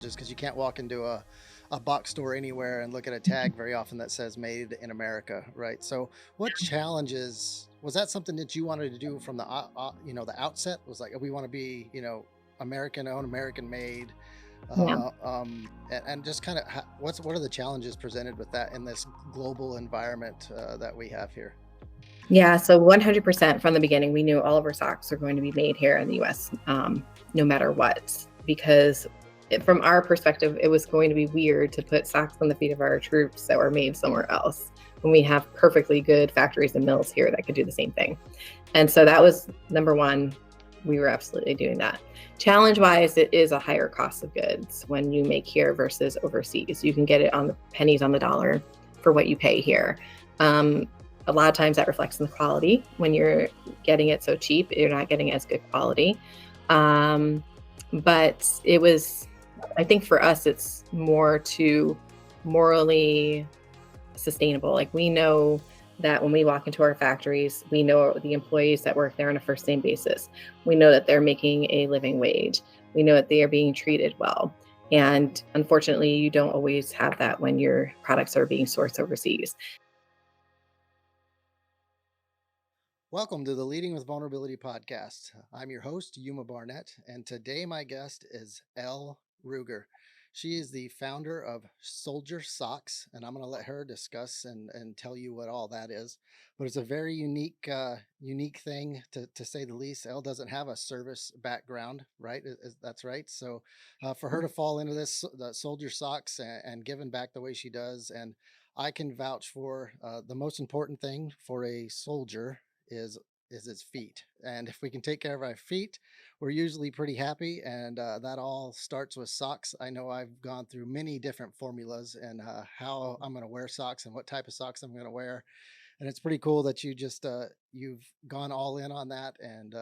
just because you can't walk into a box store anywhere and look at a tag very often that says made in America, right? So what challenges was that something that you wanted to do from the outset? Was like, we want to be, American owned, American made, Yeah. and just kind of what are the challenges presented with that in this global environment that we have here? Yeah. So 100% from the beginning, we knew all of our socks are going to be made here in the US, no matter what, because from our perspective, it was going to be weird to put socks on the feet of our troops that were made somewhere else when we have perfectly good factories and mills here that could do the same thing. And so that was number one. We were absolutely doing that. Challenge wise, it is a higher cost of goods when you make here versus overseas. You can get it on the pennies on the dollar for what you pay here. Um, a lot of times that reflects in the quality. When you're getting it so cheap, you're not getting as good quality. But it was, I think for us, it's more to morally sustainable. Like we know that when we walk into our factories, we know the employees that work there on a first name basis. We know that they're making a living wage. We know that they are being treated well. And unfortunately, you don't always have that when your products are being sourced overseas. Welcome to the Leading with Vulnerability podcast. I'm your host, Yuma Barnett, and today my guest is Elle Rueger. She is the founder of Soldier Socks, and I'm going to let her discuss and tell you what all that is. But it's a very unique thing to say the least. Elle doesn't have a service background, right? That's right. So for her to fall into the Soldier Socks and giving back the way she does, and I can vouch for the most important thing for a soldier is its feet. And if we can take care of our feet, we're usually pretty happy. And that all starts with socks. I know I've gone through many different formulas and how I'm going to wear socks and what type of socks I'm going to wear. And it's pretty cool that you've gone all in on that and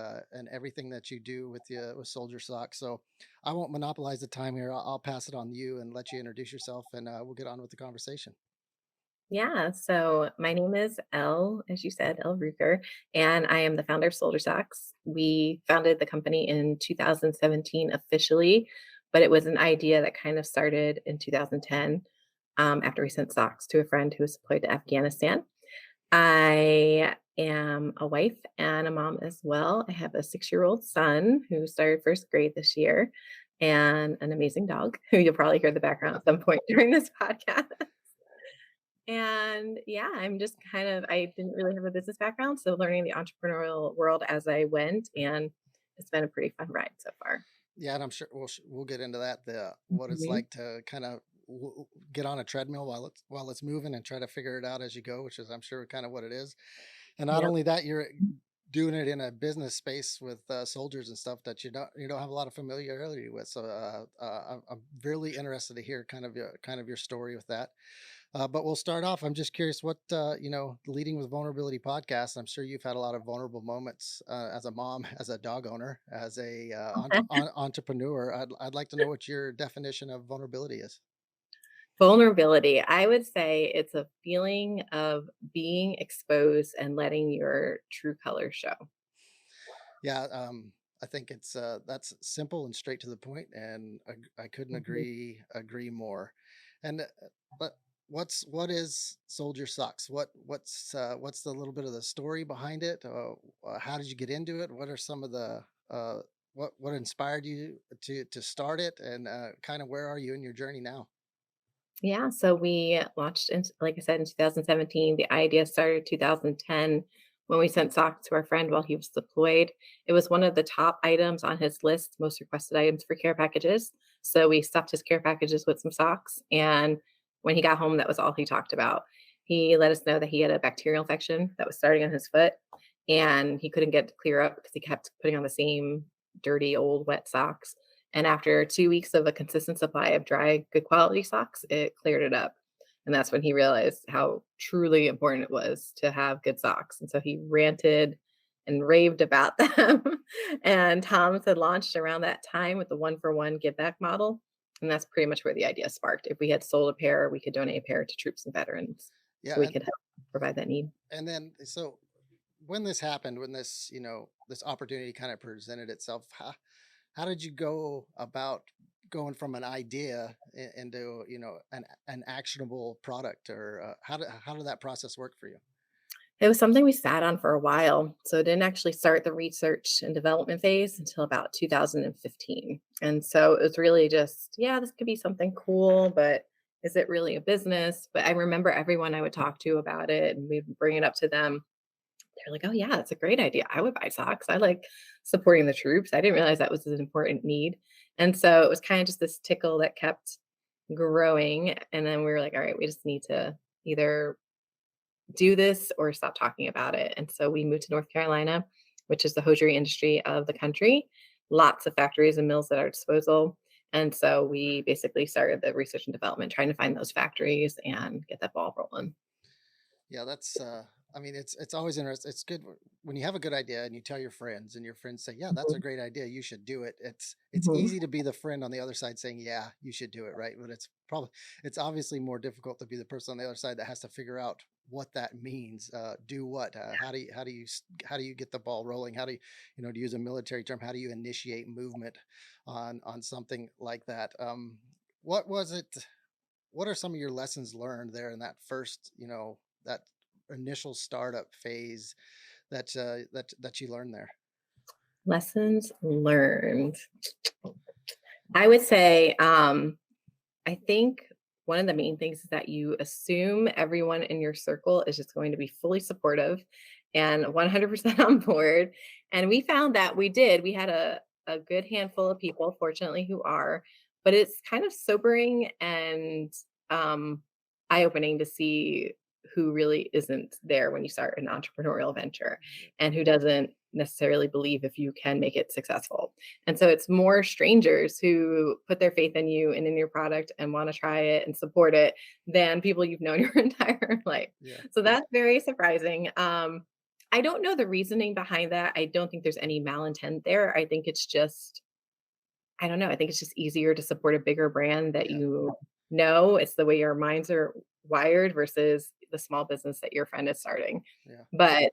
everything that you do with Soldier Socks. So I won't monopolize the time here. I'll pass it on to you and let you introduce yourself, and we'll get on with the conversation. Yeah, so my name is Elle, as you said, Elle Rueger, and I am the founder of Soldier Socks. We founded the company in 2017 officially, but it was an idea that kind of started in 2010 after we sent socks to a friend who was deployed to Afghanistan. I am a wife and a mom as well. I have a 6-year-old son who started first grade this year and an amazing dog who you'll probably hear the background at some point during this podcast. And yeah, I'm just I didn't really have a business background, so learning the entrepreneurial world as I went, and it's been a pretty fun ride so far. Yeah, and I'm sure we'll get into that, the what it's Mhm. like to kind of get on a treadmill while it's moving and try to figure it out as you go, which is I'm sure kind of what it is. And not Yep. only that, you're doing it in a business space with soldiers and stuff that you don't have a lot of familiarity with. So I'm really interested to hear kind of your story with that. But we'll start off. I'm just curious what, Leading with Vulnerability podcast. I'm sure you've had a lot of vulnerable moments as a mom, as a dog owner, as a entrepreneur. I'd like to know what your definition of vulnerability is. Vulnerability. I would say it's a feeling of being exposed and letting your true colors show. Yeah, I think that's simple and straight to the point, and I couldn't Mhm. agree more. And but what is Soldier Socks? What's the little bit of the story behind it? How did you get into it? What are some of the what inspired you to start it, and kind of where are you in your journey now? Yeah, so we launched in, like I said, in 2017. The idea started 2010 when we sent socks to our friend while he was deployed. It was one of the top items on his list, most requested items for care packages. So we stuffed his care packages with some socks. And when he got home, that was all he talked about. He let us know that he had a bacterial infection that was starting on his foot and he couldn't get it to clear up because he kept putting on the same dirty, old, wet socks. And after 2 weeks of a consistent supply of dry, good quality socks, it cleared it up. And that's when he realized how truly important it was to have good socks. And so he ranted and raved about them. And Tom's had launched around that time with the 1-for-1 give back model. And that's pretty much where the idea sparked. If we had sold a pair, we could donate a pair to troops and veterans. So Yeah, we could help provide that need. and then so when this happened, when this opportunity kind of presented itself, how did you go about going from an idea into, an actionable product, or how did that process work for you? It was something we sat on for a while. So it didn't actually start the research and development phase until about 2015. And so it was really just, yeah, this could be something cool, but is it really a business? But I remember everyone I would talk to about it and we'd bring it up to them. They're like, oh, yeah, it's a great idea. I would buy socks. I like supporting the troops. I didn't realize that was an important need. And so it was kind of just this tickle that kept growing. And then we were like, all right, we just need to either do this or stop talking about it. And so we moved to North Carolina, which is the hosiery industry of the country, lots of factories and mills at our disposal. And so we basically started the research and development, trying to find those factories and get that ball rolling. Yeah, that's I mean, it's always interesting. It's good when you have a good idea and you tell your friends and your friends say, "Yeah, that's a Mhm, great idea. You should do it." It's mhm. easy to be the friend on the other side saying, "Yeah, you should do it," right? But it's obviously more difficult to be the person on the other side that has to figure out what that means. Do what? How do you get the ball rolling? How do you, to use a military term, how do you initiate movement on something like that? What was it? What are some of your lessons learned there in that first, that initial startup phase that you learned there? Lessons learned. I would say, I think one of the main things is that you assume everyone in your circle is just going to be fully supportive and 100% on board. And we found that we did. We had a good handful of people, fortunately, who are, but it's kind of sobering and um, eye opening to see who really isn't there when you start an entrepreneurial venture and who doesn't necessarily believe if you can make it successful. And so it's more strangers who put their faith in you and in your product and want to try it and support it than people you've known your entire life. Yeah. So that's very surprising. I don't know the reasoning behind that. I don't think there's any malintent there. I think it's just, I don't know. I think it's just easier to support a bigger brand that Yeah. you know. It's the way your minds are wired versus the small business that your friend is starting. Yeah. But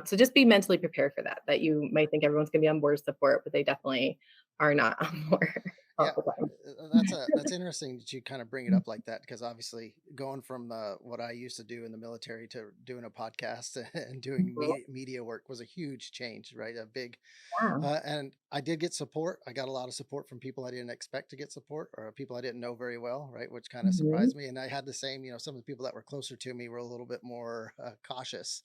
so just be mentally prepared for that, that you might think everyone's going to be on board with support, but they definitely are not on board Yeah, all the time. that's interesting that you kind of bring it up like that, because obviously going from what I used to do in the military to doing a podcast and doing Mhm. media work was a huge change, right? A big Yeah. and I did get support. I got a lot of support from people I didn't expect to get support, or people I didn't know very well, right? Which kind of Mhm. surprised me. And I had the same, some of the people that were closer to me were a little bit more cautious,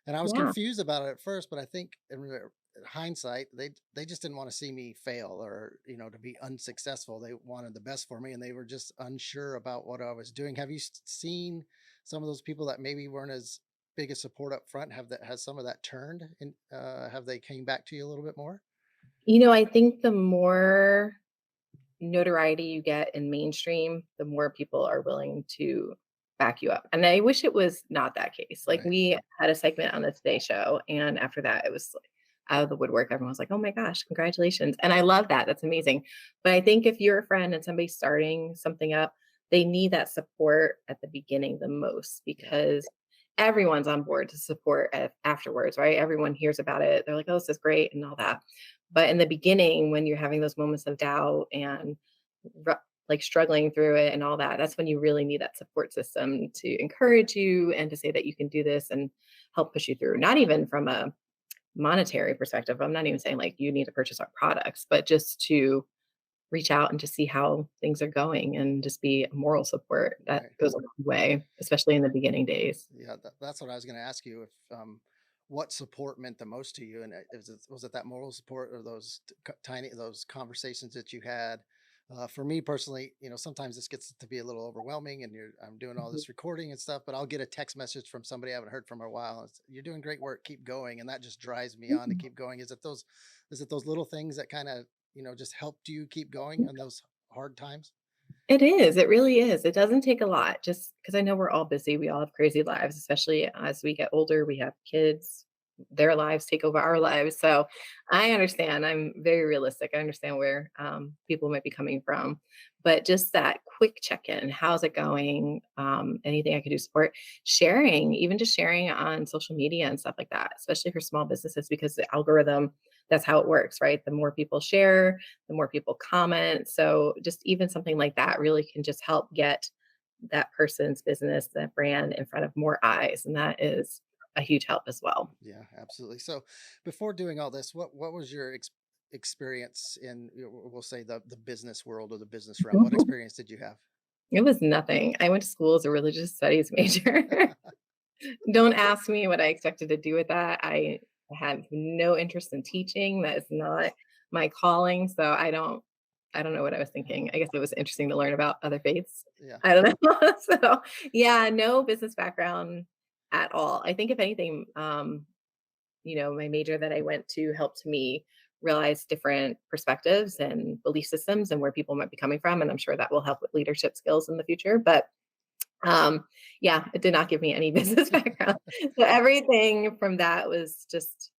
and I was Yeah. confused about it at first. But I think in hindsight, they just didn't want to see me fail, or to be unsuccessful. They wanted the best for me, and they were just unsure about what I was doing. Have you seen some of those people that maybe weren't as big a support up front? Has some of that turned, and have they came back to you a little bit more? I think the more notoriety you get in mainstream, the more people are willing to back you up. And I wish it was not that case. Like Right. we had a segment on the Today Show, and after that, it was like out of the woodwork. Everyone was like, "Oh my gosh, congratulations!" And I love that. That's amazing. But I think if you're a friend and somebody's starting something up, they need that support at the beginning the most Yeah. because everyone's on board to support afterwards, right? Everyone hears about it. They're like, "Oh, this is great," and all that. But in the beginning, when you're having those moments of doubt and like struggling through it and all that, that's when you really need that support system to encourage you and to say that you can do this and help push you through. Not even from a monetary perspective. I'm not even saying like you need to purchase our products, but just to reach out and to see how things are going and just be a moral support that Right. goes a long way, especially in the beginning days. Yeah, that's what I was going to ask you. If what support meant the most to you, and was it that moral support, or those tiny those conversations that you had? For me personally, sometimes this gets to be a little overwhelming, and I'm doing all Mhm. this recording and stuff, but I'll get a text message from somebody I haven't heard from in a while. And you're doing great work, keep going, and that just drives me on to keep going. Is it those little things that kind of just helped you keep going in those hard times? It is, it really is. It doesn't take a lot just because I know we're all busy, we all have crazy lives, especially as we get older, we have kids, their lives take over our lives, so I understand, I'm very realistic, I understand where, people might be coming from, but just that quick check-in, "How's it going?" Anything I could do to support, sharing, even just sharing on social media and stuff like that, especially for small businesses because the algorithm that's how it works, right? The more people share, the more people comment. So just even something like that really can just help get that person's business, that brand in front of more eyes. And that is a huge help as well. Yeah, absolutely. So, before doing all this, what was your experience in, we'll say, the business world or the business realm? What experience did you have? It was nothing. I went to school as a religious studies major. Don't ask me what I expected to do with that. I have no interest in teaching. That is not my calling. So I don't know what I was thinking. I guess it was interesting to learn about other faiths. Yeah. I don't know. So yeah, no business background at all. I think if anything, my major that I went to helped me realize different perspectives and belief systems and where people might be coming from. And I'm sure that will help with leadership skills in the future. But um, yeah, it did not give me any business background. So everything from that was just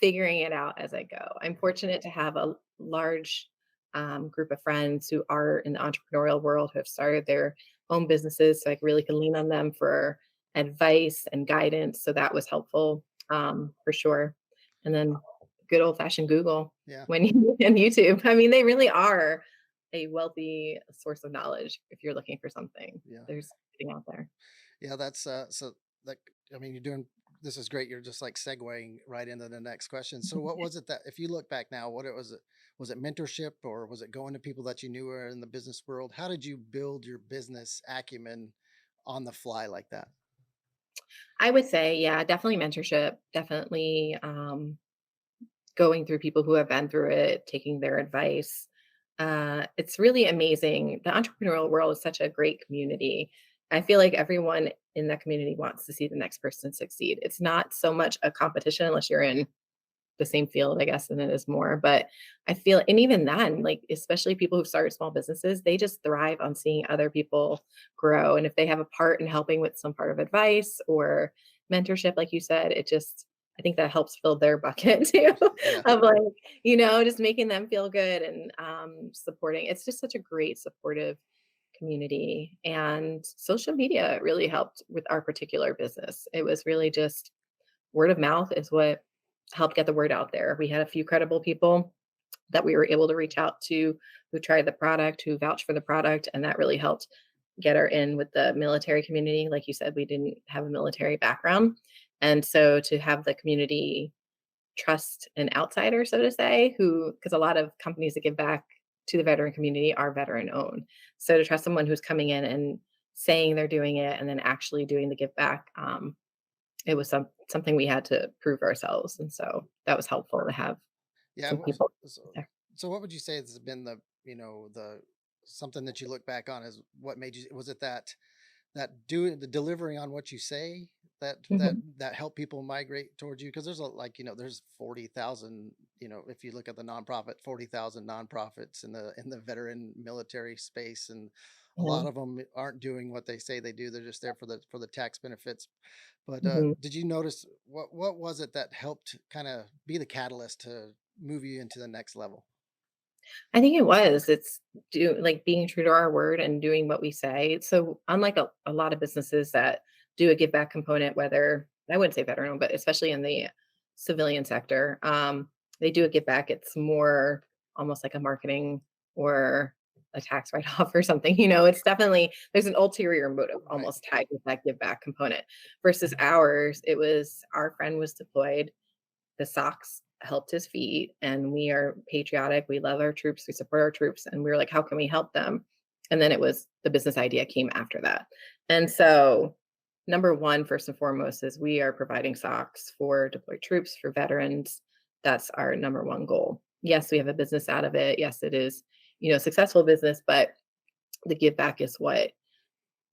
figuring it out as I go. I'm fortunate to have a large group of friends who are in the entrepreneurial world who have started their own businesses. So I really can lean on them for advice and guidance. So that was helpful for sure. And then good old fashioned Google Yeah. when you and YouTube. I mean, they really are a wealthy source of knowledge if you're looking for something. Yeah. There's everything out there. Yeah, that's so like, I mean, you're doing this is great. You're just like segueing right into the next question. So what was it that, if you look back now, what it was it mentorship, or was it going to people that you knew were in the business world? How did you build your business acumen on the fly like that? I would say, yeah, definitely mentorship, definitely going through people who have been through it, taking their advice. It's really amazing. The entrepreneurial world is such a great community. I feel like everyone in that community wants to see the next person succeed. It's not so much a competition unless you're in the same field, I guess, than it is more. But I feel, and even then, like, especially people who've started small businesses, they just thrive on seeing other people grow. And if they have a part in helping with some part of advice or mentorship, like you said, it just, I think that helps fill their bucket too, Yeah. of like, just making them feel good and supporting. It's just such a great supportive community. And social media really helped with our particular business. It was really just word of mouth is what helped get the word out there. We had a few credible people that we were able to reach out to who tried the product, who vouched for the product, and that really helped get her in with the military community. Like you said, we didn't have a military background. And so to have the community trust an outsider, so to say, who, because a lot of companies that give back to the veteran community are veteran owned. So to trust someone who's coming in and saying they're doing it and then actually doing the give back, it was something we had to prove ourselves, and so that was helpful to have Yeah. some people So, there. so what would you say has been the, the something that you look back on as what made you, was it that doing the delivering on what you say Mhm. that help people migrate towards you? Because there's there's 40,000, if you look at the nonprofit, 40,000 nonprofits in the veteran military space, and a Yeah. lot of them aren't doing what they say they do. They're just there for the tax benefits. But Mhm. did you notice what was it that helped kind of be the catalyst to move you into the next level? I think it was. It's like being true to our word and doing what we say. So unlike a lot of businesses that do a give back component, whether I wouldn't say veteran, but especially in the civilian sector, they do a give back. It's more almost like a marketing or a tax write off or something. It's definitely there's an ulterior motive Right. almost tied with that give back component. Versus ours, it was our friend was deployed, the socks helped his feet, and we are patriotic, we love our troops, we support our troops, and we were like, how can we help them? And then it was the business idea came after that. And so number one, first and foremost, is we are providing socks for deployed troops, for veterans. That's our number one goal. Yes, we have a business out of it. Yes, it is, successful business, but the give back is what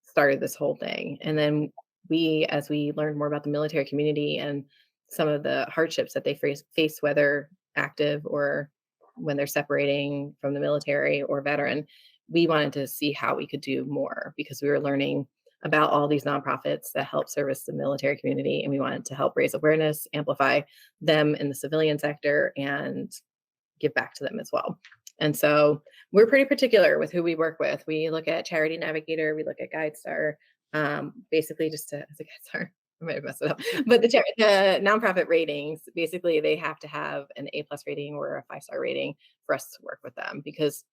started this whole thing. And Yeah. then as we learned more about the military community and some of the hardships that they face, whether active or when they're separating from the military or veteran, we wanted to see how we could do more because we were learning about all these nonprofits that help service the military community. And we wanted to help raise awareness, amplify them in the civilian sector, and give back to them as well. And so we're pretty particular with who we work with. We look at Charity Navigator, we look at GuideStar, basically just to as a GuideStar. I might have messed it up. But the nonprofit ratings, basically, they have to have an A+ rating or a 5-star rating for us to work with them because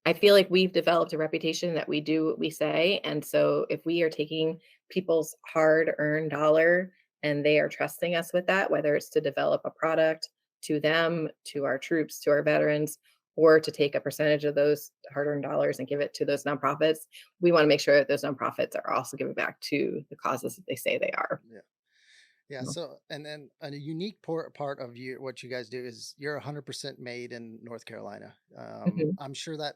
I feel like we've developed a reputation that we do what we say, and so if we are taking people's hard-earned dollar and they are trusting us with that, whether it's to develop a product to them, to our troops, to our veterans, or to take a percentage of those hard-earned dollars and give it to those nonprofits, we wanna make sure that those nonprofits are also giving back to the causes that they say they are. Yeah. Yeah. So, and then a unique part of you, what you guys do is you're 100% made in North Carolina. Mhm. I'm sure that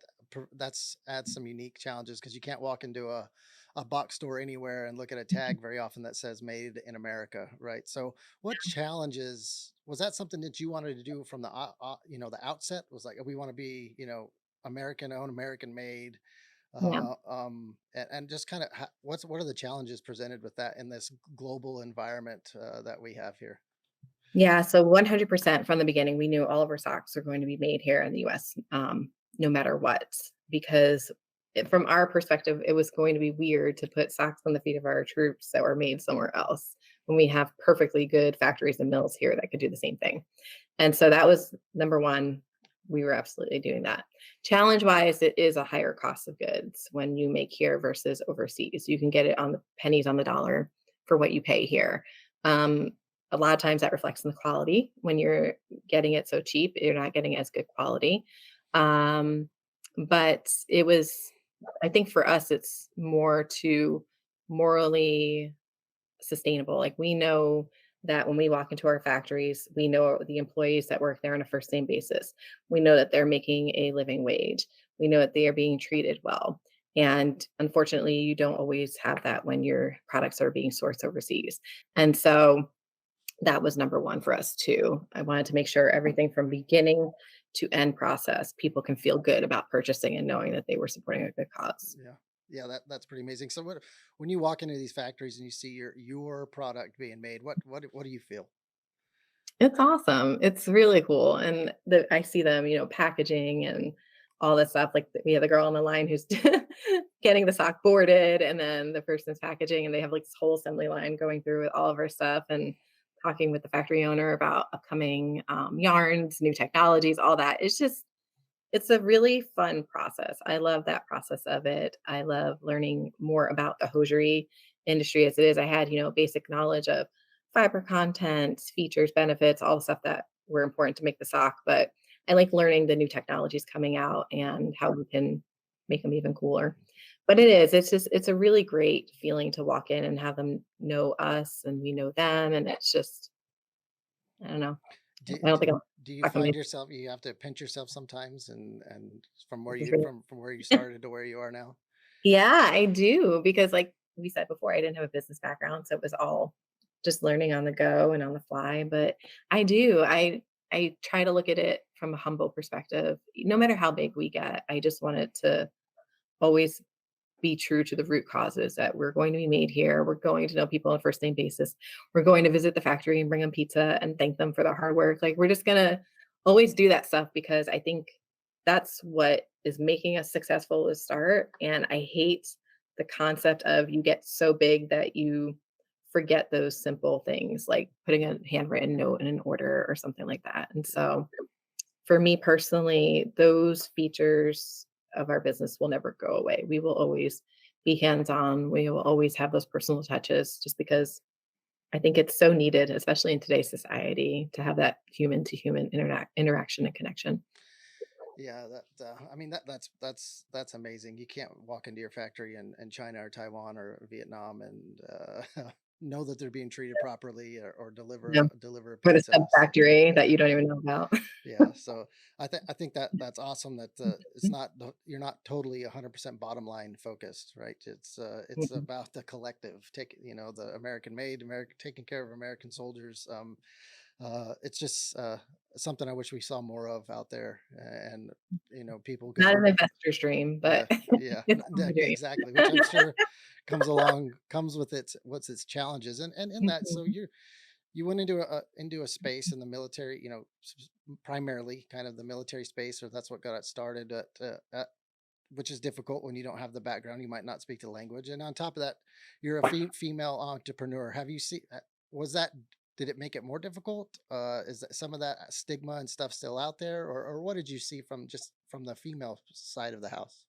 that's adds some unique challenges because you can't walk into a box store anywhere and look at a tag very often that says made in America, right? So, what challenges was that something that you wanted to do from the the outset? Was like we want to be American owned, American made, Yeah. and just kind of what are the challenges presented with that in this global environment that we have here? Yeah, so 100% from the beginning, we knew all of our socks are going to be made here in the US, no matter what, because from our perspective, it was going to be weird to put socks on the feet of our troops that were made somewhere else when we have perfectly good factories and mills here that could do the same thing. And so that was number one. We were absolutely doing that. Challenge wise, it is a higher cost of goods when you make here versus overseas. You can get it on the pennies on the dollar for what you pay here. Um, a lot of times that reflects in the quality. When you're getting it so cheap, you're not getting as good quality. Um, but it was, I think for us, it's more to morally sustainable. Like we know that when we walk into our factories, we know the employees that work there on a first name basis. We know that they're making a living wage. We know that they are being treated well. And unfortunately, you don't always have that when your products are being sourced overseas. And so that was number one for us too. I wanted to make sure everything from beginning to end process, people can feel good about purchasing and knowing that they were supporting a good cause. Yeah. Yeah, that's pretty amazing. So when you walk into these factories and you see your product being made, what do you feel? It's awesome. It's really cool, and I see them, packaging and all this stuff, like, we have the girl on the line who's getting the sock boarded, and then the person's packaging, and they have, like, this whole assembly line going through with all of our stuff and talking with the factory owner about upcoming, yarns, new technologies, all that. It's a really fun process. I love that process of it. I love learning more about the hosiery industry as it is. I had, basic knowledge of fiber content, features, benefits, all the stuff that were important to make the sock, but I like learning the new technologies coming out and how we can make them even cooler. But it's a really great feeling to walk in and have them know us and we know them. And it's just, I don't know. Do, I don't do, think I'm do you talking find to yourself you have to pinch yourself sometimes and from where you me. from where you started to where you are now? Yeah, I do because like we said before, I didn't have a business background, so it was all just learning on the go and on the fly, but I do. I try to look at it from a humble perspective. No matter how big we get, I just want it to always be true to the root causes that we're going to be made here. We're going to know people on a first name basis. We're going to visit the factory and bring them pizza and thank them for their hard work. Like we're just gonna always do that stuff because I think that's what is making us successful to start. And I hate the concept of you get so big that you forget those simple things like putting a handwritten note in an order or something like that. And Yeah. so for me personally, those features of our business will never go away. We will always be hands-on. We will always have those personal touches just because I think it's so needed, especially in today's society, to have that human to human interaction and connection. Yeah, that I mean that's amazing. You can't walk into your factory in China or Taiwan or Vietnam and know that they're being treated properly or Yeah. deliver a For the pizza. sub So factory that you don't yeah, even know about. yeah. So I think that that's awesome that it's not you're not totally 100% bottom line focused, right? It's Mhm. about the collective, take the American made, American taking care of American soldiers. It's just something I wish we saw more of out there, and people because Not we're an investor's dream, yeah, but yeah, it's still a dream. exactly, which I'm sure comes with its challenges, and in that, so Mhm. you went into a space in the military, primarily kind of the military space, or that's what got it started. which is difficult when you don't have the background. You might not speak the language, and on top of that, you're a female entrepreneur. Have you seen? Was that? Did it make it more difficult? Is that some of that stigma and stuff still out there, or what did you see from just from the female side of the house?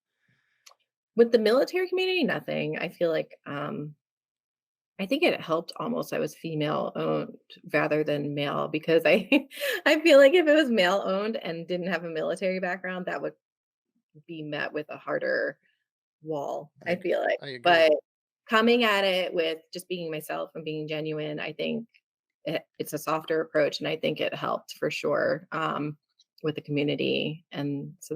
With the military community, nothing. I feel like, I think it helped almost I was female owned rather than male because I I feel like if it was male owned and didn't have a military background, that would be met with a harder wall, I I feel like. I agree. But coming at it with just being myself and being genuine, I think it's a softer approach, and I think it helped for sure with the community. And so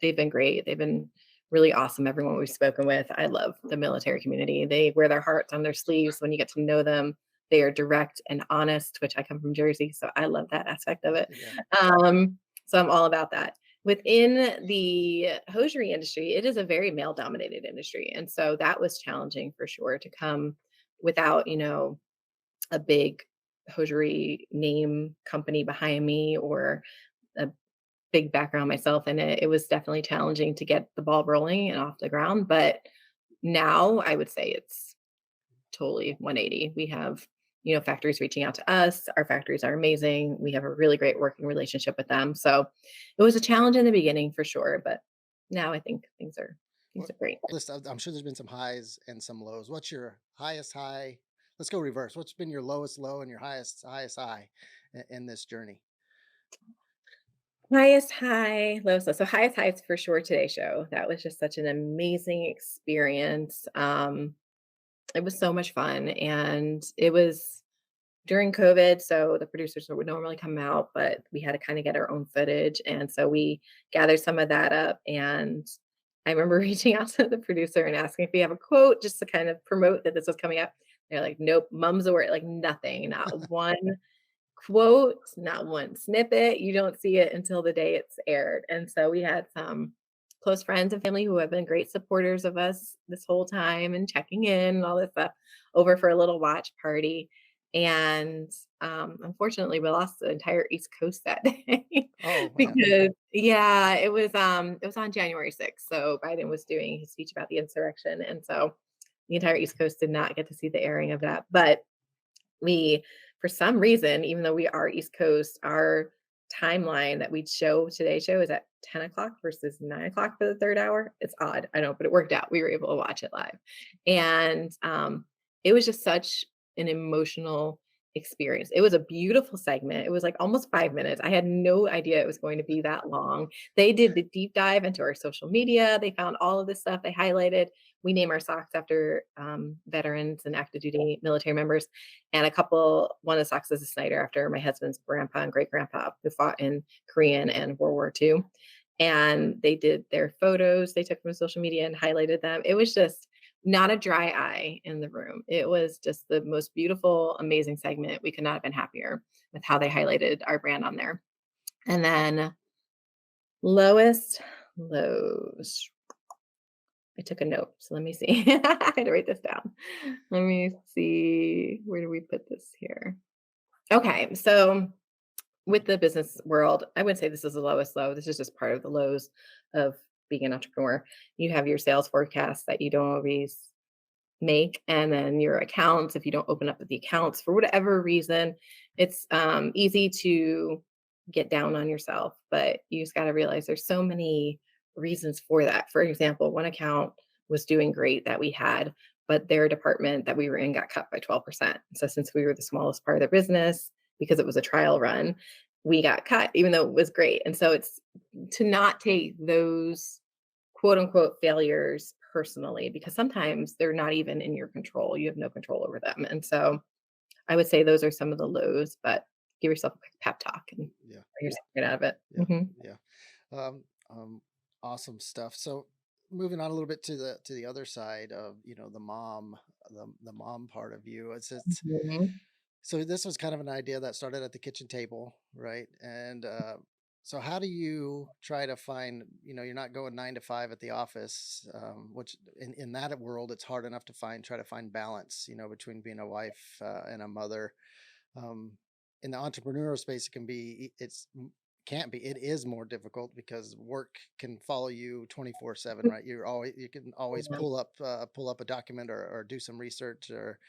they've been great. They've been really awesome. Everyone we've spoken with, I love the military community. They wear their hearts on their sleeves when you get to know them. They are direct and honest, which I come from Jersey, so I love that aspect of it. Yeah. So I'm all about that. Within the hosiery industry, it is a very male dominated industry. And so that was challenging for sure to come without, a big hosiery name company behind me or a big background myself in it. It was definitely challenging to get the ball rolling and off the ground. But now I would say it's totally 180. We have, factories reaching out to us. Our factories are amazing. We have a really great working relationship with them. So it was a challenge in the beginning for sure, but now I think things Well, are great. I'm sure there's been some highs and some lows. What's your highest high? Let's go reverse. What's been your lowest low and your highest high in this journey? Highest high, lowest low. So highest high is for sure Today Show. That was just such an amazing experience. It was so much fun, and it was during COVID, so the producers would normally come out, but we had to kind of get our own footage. And so we gathered some of that up. And I remember reaching out to the producer and asking if we have a quote just to kind of promote that this was coming up. They're like, nope, mum's the word, like nothing, not one quote, not one snippet. You don't see it until the day it's aired. And so we had some close friends and family who have been great supporters of us this whole time and checking in and all this stuff over for a little watch party. And unfortunately, we lost the entire East Coast that day Oh man. because yeah, it was on January 6th. So Biden was doing his speech about the insurrection, and so the entire East Coast did not get to see the airing of that. But we, for some reason, even though we are East Coast, our timeline that we'd show Today Show is at 10 o'clock versus 9 o'clock for the third hour. It's odd. I know, but it worked out. We were able to watch it live. And it was just such an emotional experience. It was a beautiful segment. It was like almost 5 minutes. I had no idea it was going to be that long. They did the deep dive into our social media. They found all of this stuff. They highlighted. We name our socks after veterans and active duty military members. And one of the socks is a Snyder after my husband's grandpa and great grandpa who fought in Korean and World War II. And they did their photos they took from social media and highlighted them. It was just not a dry eye in the room. It was just the most beautiful, amazing segment. We could not have been happier with how they highlighted our brand on there. And then lowest lows. I took a note. So let me see. I had to write this down. Let me see. Where do we put this here? Okay. So with the business world, I wouldn't say this is the lowest low. This is just part of the lows of being an entrepreneur. You have your sales forecasts that you don't always make, and then your accounts. If you don't open up the accounts for whatever reason, it's easy to get down on yourself. But you just got to realize there's so many reasons for that. For example, one account was doing great that we had, but their department that we were in got cut by 12%. So since we were the smallest part of their business, because it was a trial run, we got cut, even though it was great. And so it's to not take those quote unquote failures personally, because sometimes they're not even in your control. You have no control over them. And so I would say those are some of the lows, but give yourself a quick pep talk and Yeah. get out of it. Yeah. Yeah. Um, um, awesome stuff. So moving on a little bit to the other side of, the the mom part of you. It's Mhm. so this was kind of an idea that started at the kitchen table, right? And so how do you try to find, you're not going 9 to 5 at the office, which in that world, it's hard enough to try to find balance, between being a wife and a mother. Um, in the entrepreneurial space, it's can't be. It is more difficult because work can follow you 24/7, right? You can always Yeah. pull up a document or do some research, or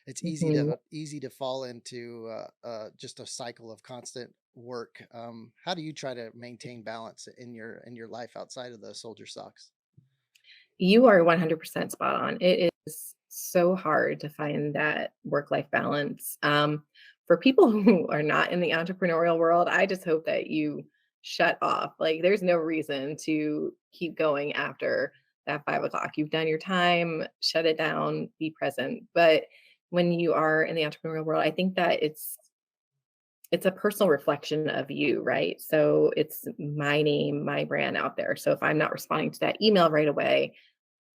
it's Mhm. easy to fall into just a cycle of constant work. How do you try to maintain balance in your life outside of the soldier socks? You are 100% spot on. It is so hard to find that work-life balance. For people who are not in the entrepreneurial world, I just hope that you shut off. Like, there's no reason to keep going after that 5 o'clock. You've done your time, shut it down, be present. But when you are in the entrepreneurial world, I think that it's a personal reflection of you, right? So it's my name, my brand out there. So if I'm not responding to that email right away,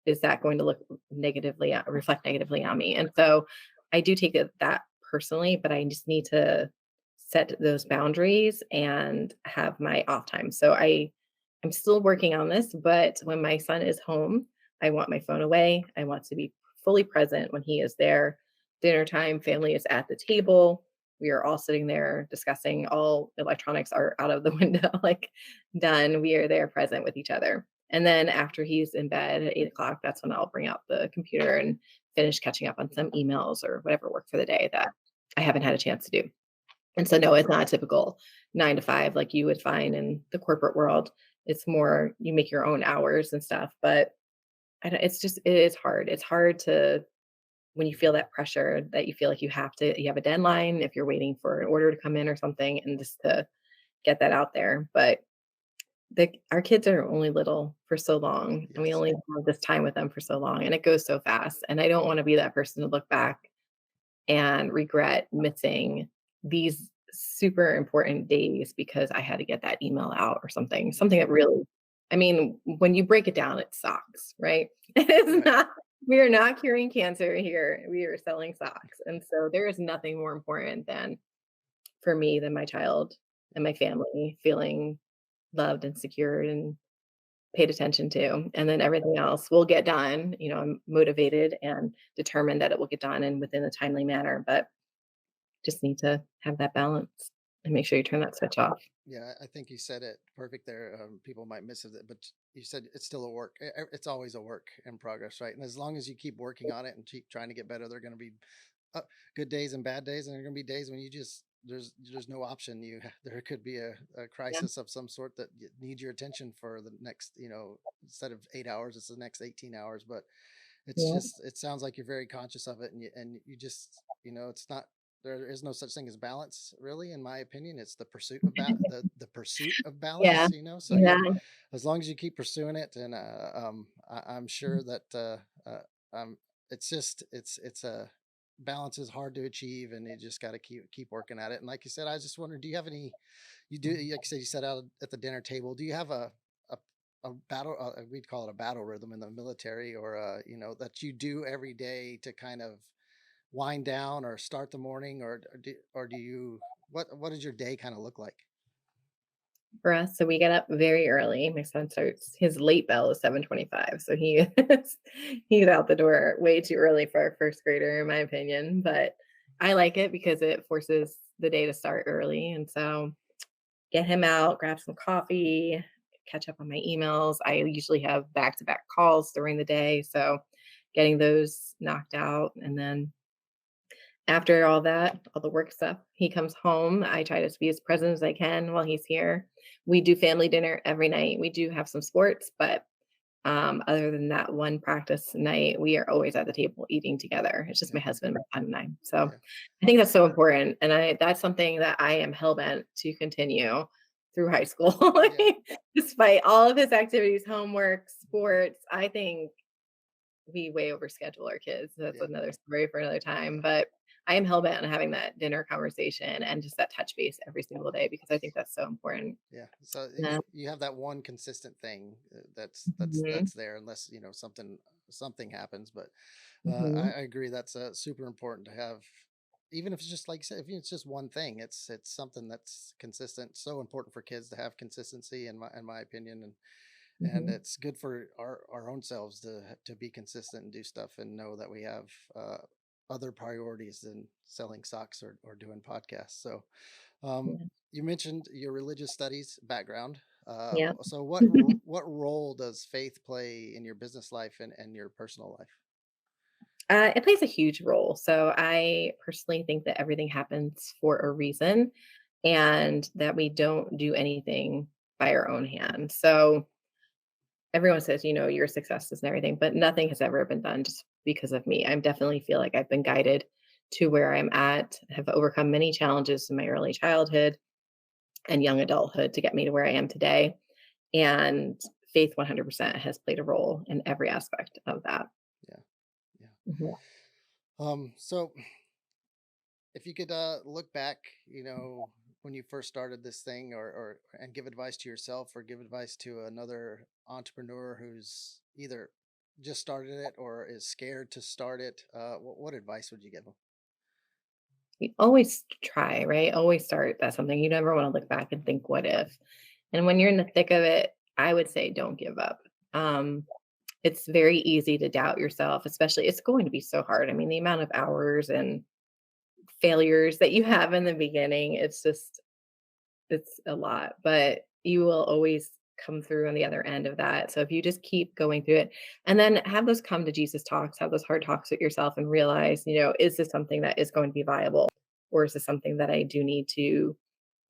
is that going to look negatively reflect negatively on me? And so I do take that personally, but I just need to set those boundaries and have my off time. So I'm still working on this, but when my son is home, I want my phone away. I want to be fully present when he is there. Dinner time, family is at the table. We are all sitting there discussing, all electronics are out of the window, like done. We are there present with each other. And then after he's in bed at 8 o'clock, that's when I'll bring out the computer and finish catching up on some emails or whatever work for the day that I haven't had a chance to do. And so, no, it's not a typical 9 to 5 like you would find in the corporate world. It's more you make your own hours and stuff. But it's just, it is hard. It's hard to, when you feel that pressure that you feel like you have a deadline if you're waiting for an order to come in or something, and just to get that out there. But our kids are only little for so long, and we Yes. only have this time with them for so long, and it goes so fast, and I don't wanna be that person to look back and regret missing these super important days because I had to get that email out or something that really, I mean, when you break it down, it sucks, right? It's Right. not, we are not curing cancer here, we are selling socks, and so there is nothing more important than, for me, than my child and my family feeling loved and secured and paid attention to, and then everything else will get done. I'm motivated and determined that it will get done and within a timely manner, but just need to have that balance and make sure you turn that switch off. Yeah, I think you said it perfect there. People might miss it, but you said it's still a work. It's always a work in progress, right? And as long as you keep working on it and keep trying to get better, there are going to be uh, good days and bad days, and there are going to be days when you just there's no option. There could be a Yeah, crisis of some sort that needs your attention for the next, instead of 8 hours, it's the next 18 hours. But it's yeah, just it sounds like you're very conscious of it, and you just it's not, there is no such thing as balance, really, in my opinion. It's the pursuit of the pursuit of yeah, balance, so you, yeah, as long as you keep pursuing it, and I'm sure that um it's just it's a balance is hard to achieve, and you just got to keep working at it. And like you said, I was just wondering, do you have any, you do, like you said, you sat out at the dinner table, do you have a a battle, we'd call it a battle rhythm in the military, or that you do every day to kind of wind down or start the morning, or do you, what does your day kind of look like? for us, so we get up very early. My son starts, his late bell is 7:25, so he's out the door way too early for our first grader, in my opinion, but I like it because it forces the day to start early, and so get him out, grab some coffee, catch up on my emails. I usually have back-to-back calls during the day, so getting those knocked out, and then after all that, all the work stuff, he comes home. I try to be as present as I can while he's here. We do family dinner every night. We do have some sports, but other than that one practice night, we are always at the table eating together. It's just Yeah, my husband, my son, and I. So yeah, I think that's so important, and that's something that I am hell bent to continue through high school. yeah, Despite all of his activities, homework, sports, I think we way overschedule our kids. That's yeah, another story for another time. yeah, But I am hell bent on having that dinner conversation and just that touch base every single day because I think that's so important. yeah. So Yeah. you have that one consistent thing, Mhm. that's there, unless something happens. But Mhm. I agree, that's super important to have, even if it's just like you said, if it's just one thing, it's something that's consistent. So important for kids to have consistency, in my opinion, and Mhm. it's good for our own selves to be consistent and do stuff, and know that we have other priorities than selling socks or doing podcasts. So um Yeah. You mentioned your religious studies background. Yeah. So what role does faith play in your business life and your personal life? It plays a huge role. So I personally think that everything happens for a reason and that we don't do anything by our own hand. So everyone says, your successes and everything, but nothing has ever been done just because of me. I definitely feel like I've been guided to where I'm at, have overcome many challenges in my early childhood and young adulthood to get me to where I am today. And faith 100% has played a role in every aspect of that. Yeah, yeah. Mhm. So if you could look back, when you first started this thing, or and give advice to yourself or give advice to another entrepreneur who's either just started it or is scared to start it, what advice would you give them? You always try, right? Always start at something. You never want to look back and think, what if? And when you're in the thick of it, I would say don't give up. Um, it's very easy to doubt yourself, especially it's going to be so hard. I mean, the amount of hours and failures that you have in the beginning, it's a lot, but you will always come through on the other end of that. So if you just keep going through it and then have those come to Jesus talks, have those hard talks with yourself and realize, is this something that is going to be viable? Or is this something that I do need to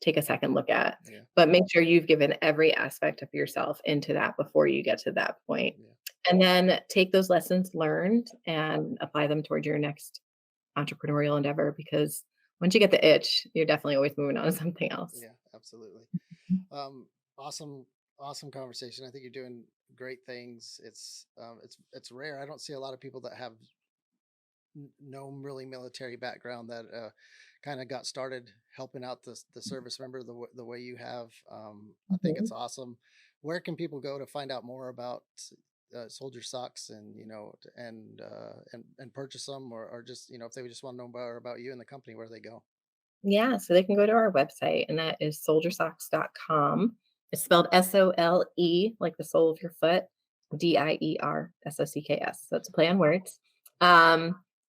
take a second look at? Yeah, But make sure you've given every aspect of yourself into that before you get to that point. yeah, And then take those lessons learned and apply them toward your next entrepreneurial endeavor because once you get the itch, you're definitely always moving on to something else. yeah, absolutely. Um, awesome, awesome conversation. I think you're doing great things. It's rare. I don't see a lot of people that have no really military background that kind of got started helping out the service member the way you have. I think it's Mhm. awesome. Where can people go to find out more about soldier socks, and and purchase them, or just if they just want to know more about you and the company, where they go? Yeah, so they can go to our website, and that is soldiersocks.com. It's spelled SOLE, like the sole of your foot, DIERSOCKS. So it's a play on words.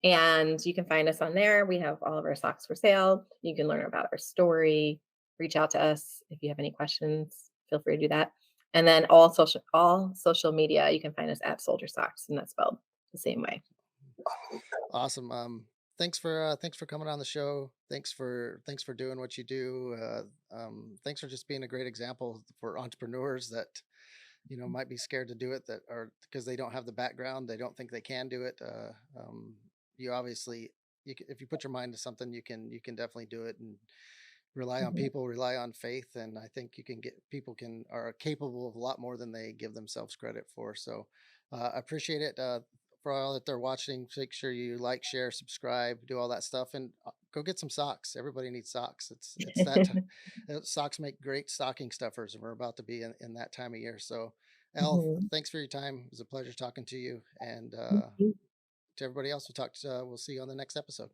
And you can find us on there. We have all of our socks for sale. You can learn about our story, reach out to us if you have any questions. Feel free to do that. And then all social media, you can find us at Soldier Socks, and that's spelled the same way. Awesome. Thanks for coming on the show. Thanks for doing what you do. Thanks for just being a great example for entrepreneurs that might be scared to do it, that are because they don't have the background, they don't think they can do it. You obviously, if you put your mind to something, you can definitely do it, and rely on Mhm. people, rely on faith, and I think you can get people can are capable of a lot more than they give themselves credit for. So I appreciate it. For all that they're watching, make sure you like, share, subscribe, do all that stuff, and go get some socks. Everybody needs socks. It's that socks make great stocking stuffers, and we're about to be in that time of year. So, Elle, Mhm. thanks for your time. It was a pleasure talking to you, and Mhm. to everybody else, we'll see you on the next episode.